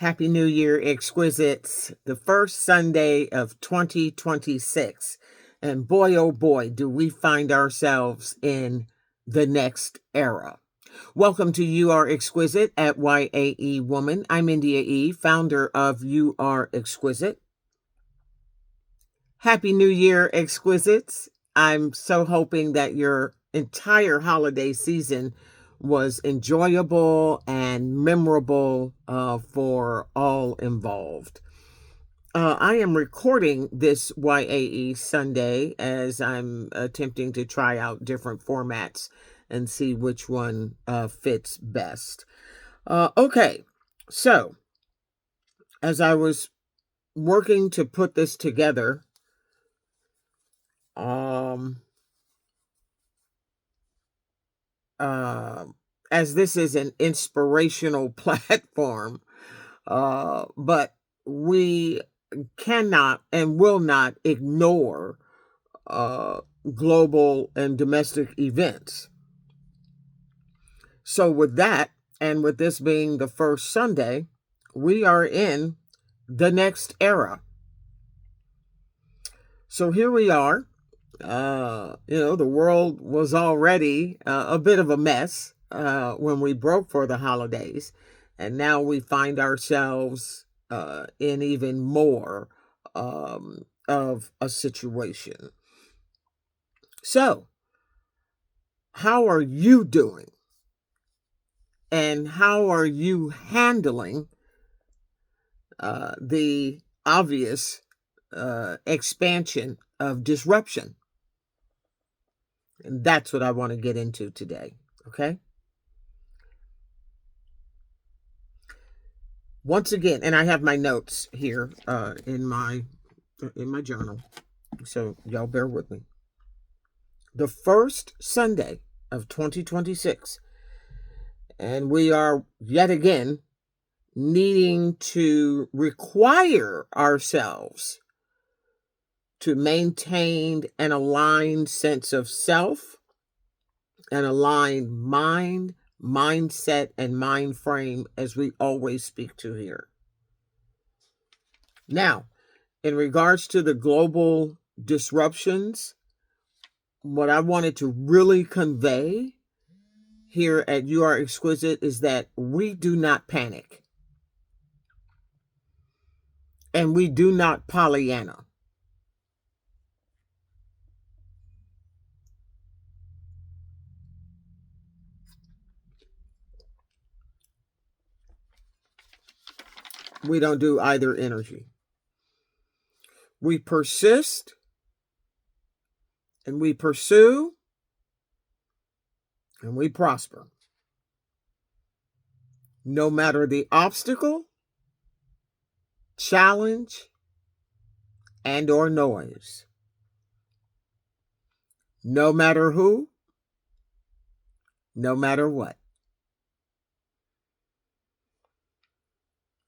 Happy New Year, Exquisites. The first Sunday of 2026. And boy, oh boy, do we find ourselves in the next era. Welcome to You Are Exquisite at YAE Woman. I'm IndiaE, founder of You Are Exquisite. Happy New Year, Exquisites. I'm so hoping that your entire holiday season was enjoyable and memorable for all involved. I am recording this YAE Sunday as I'm attempting to try out different formats and see which one fits best. Okay, so as I was working to put this together, as this is an inspirational platform, but we cannot and will not ignore global and domestic events. So with that, and with this being the first Sunday, we are in the next era. So here we are. The world was already a bit of a mess when we broke for the holidays. And now we find ourselves in even more of a situation. So, how are you doing? And how are you handling the obvious expansion of disruption? And that's what I want to get into today, okay? Once again, and I have my notes here in my journal, so y'all bear with me. The first Sunday of 2026, and we are yet again needing to require ourselves to maintain an aligned sense of self, an aligned mind, mindset, and mind frame, as we always speak to here. Now, in regards to the global disruptions, what I wanted to really convey here at You Are Exquisite is that we do not panic. And we do not Pollyanna. We don't do either energy. We persist and we pursue and we prosper. No matter the obstacle, challenge, and or noise. No matter who, no matter what.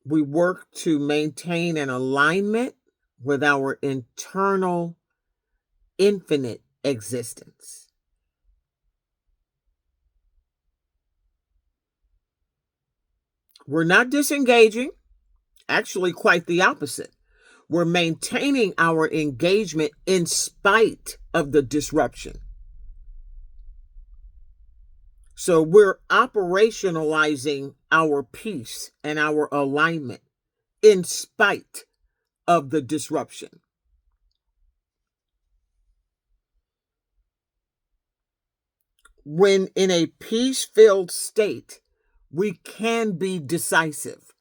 We work to maintain an alignment with our internal infinite existence. We're not disengaging, actually quite the opposite. We're maintaining our engagement in spite of the disruption. So we're operationalizing our peace and our alignment in spite of the disruption. When in a peace-filled state, we can be decisive.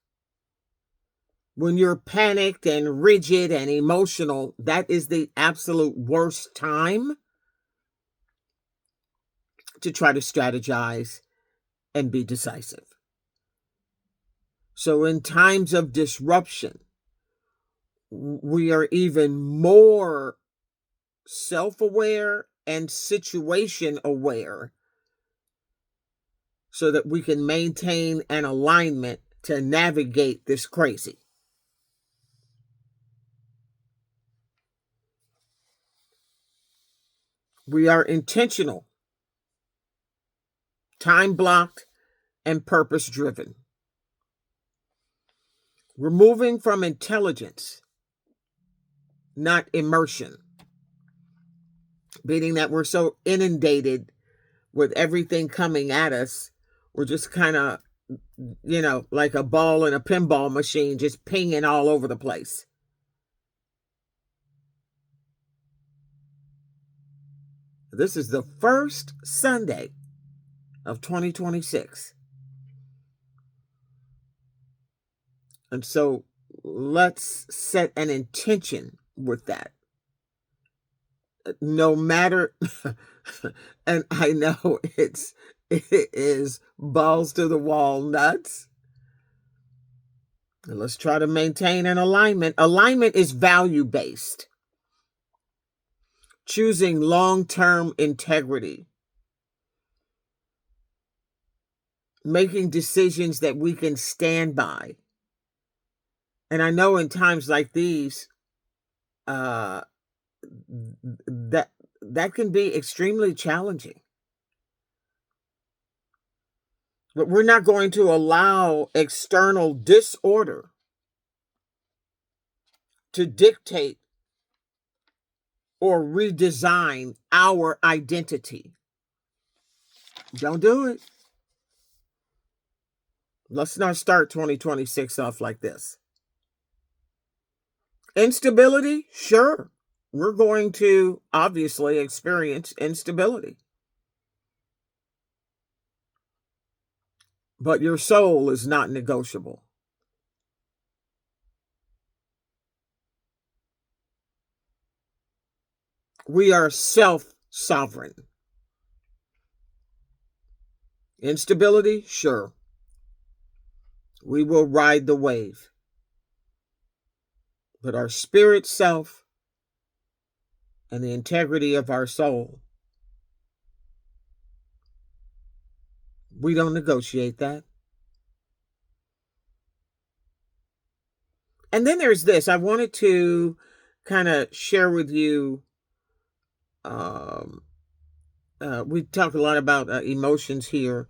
When you're panicked and rigid and emotional, that is the absolute worst time to try to strategize and be decisive. So in times of disruption, we are even more self-aware and situation aware so that we can maintain an alignment to navigate this crazy. We are intentional, time blocked, and purpose driven. We're moving from intelligence, not immersion, meaning that we're so inundated with everything coming at us. We're just kind of, like a ball in a pinball machine, just pinging all over the place. This is the first Sunday of 2026. And so let's set an intention with that. No matter, and I know it is balls to the wall nuts. And let's try to maintain an alignment. Alignment is value based, choosing long-term integrity, making decisions that we can stand by. And I know in times like these, that can be extremely challenging. But we're not going to allow external disorder to dictate or redesign our identity. Don't do it. Let's not start 2026 off like this. Instability? Sure. We're going to obviously experience instability. But your soul is not negotiable. We are self-sovereign. Instability? Sure. We will ride the wave. But our spirit self and the integrity of our soul, we don't negotiate that. And then there's this. I wanted to kind of share with you. We talk a lot about emotions here,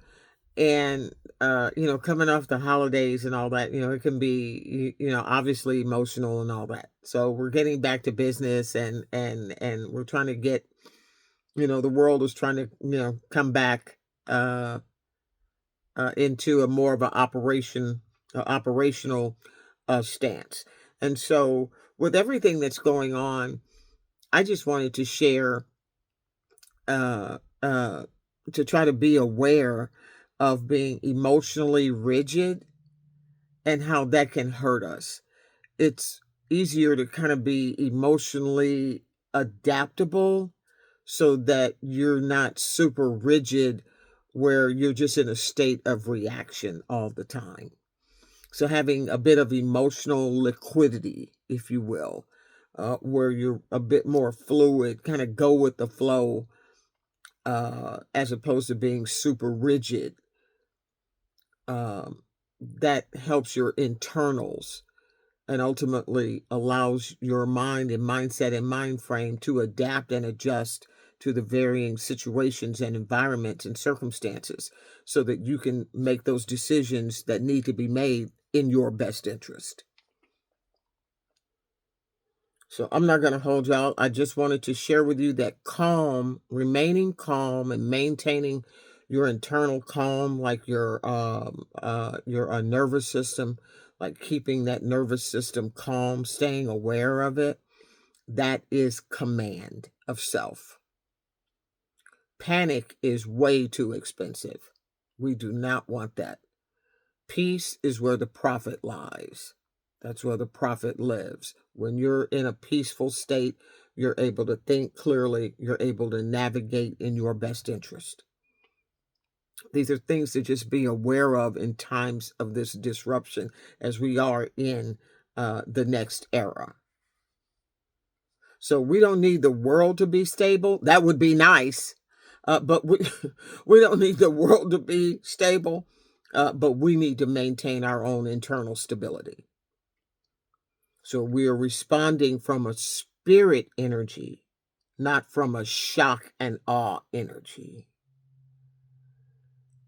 and coming off the holidays and all that, it can be, obviously emotional and all that. So we're getting back to business, and we're trying to get, the world is trying to, come back into a more of an operational stance. And so with everything that's going on, I just wanted to share, uh, uh, to try to be aware of being emotionally rigid and how that can hurt us. It's easier to kind of be emotionally adaptable so that you're not super rigid where you're just in a state of reaction all the time. So having a bit of emotional liquidity, if you will, where you're a bit more fluid, kind of go with the flow, as opposed to being super rigid. That helps your internals and ultimately allows your mind and mindset and mind frame to adapt and adjust to the varying situations and environments and circumstances so that you can make those decisions that need to be made in your best interest. So I'm not going to hold y'all. I just wanted to share with you that remaining calm and maintaining your internal calm, like your nervous system, like keeping that nervous system calm, staying aware of it, that is command of self. Panic is way too expensive. We do not want that. Peace is where the profit lies. That's where the profit lives. When you're in a peaceful state, you're able to think clearly. You're able to navigate in your best interest. These are things to just be aware of in times of this disruption as we are in the next era. So we don't need the world to be stable. That would be nice. But we don't need the world to be stable. But we need to maintain our own internal stability. So we are responding from a spirit energy, not from a shock and awe energy.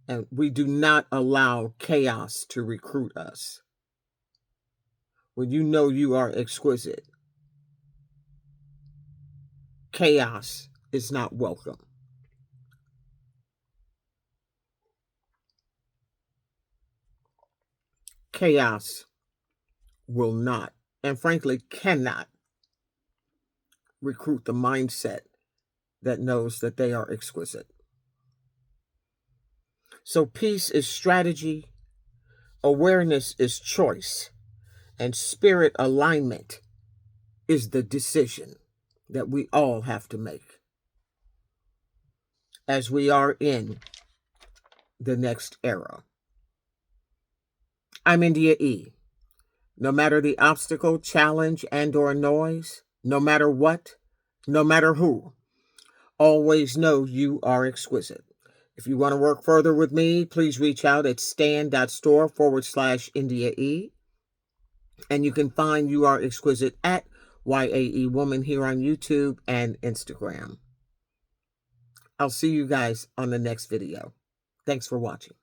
And we do not allow chaos to recruit us. when you know you are exquisite, chaos is not welcome. Chaos will not, and frankly cannot, recruit the mindset that knows that they are exquisite. So peace is strategy, awareness is choice, and spirit alignment is the decision that we all have to make as we are in the next era. I'm IndiaE. No matter the obstacle, challenge, and/or noise, no matter what, no matter who, always know you are exquisite. If you want to work further with me, please reach out at stan.store /IndiaE. And you can find You Are Exquisite at YAE Woman here on YouTube and Instagram. I'll see you guys on the next video. Thanks for watching.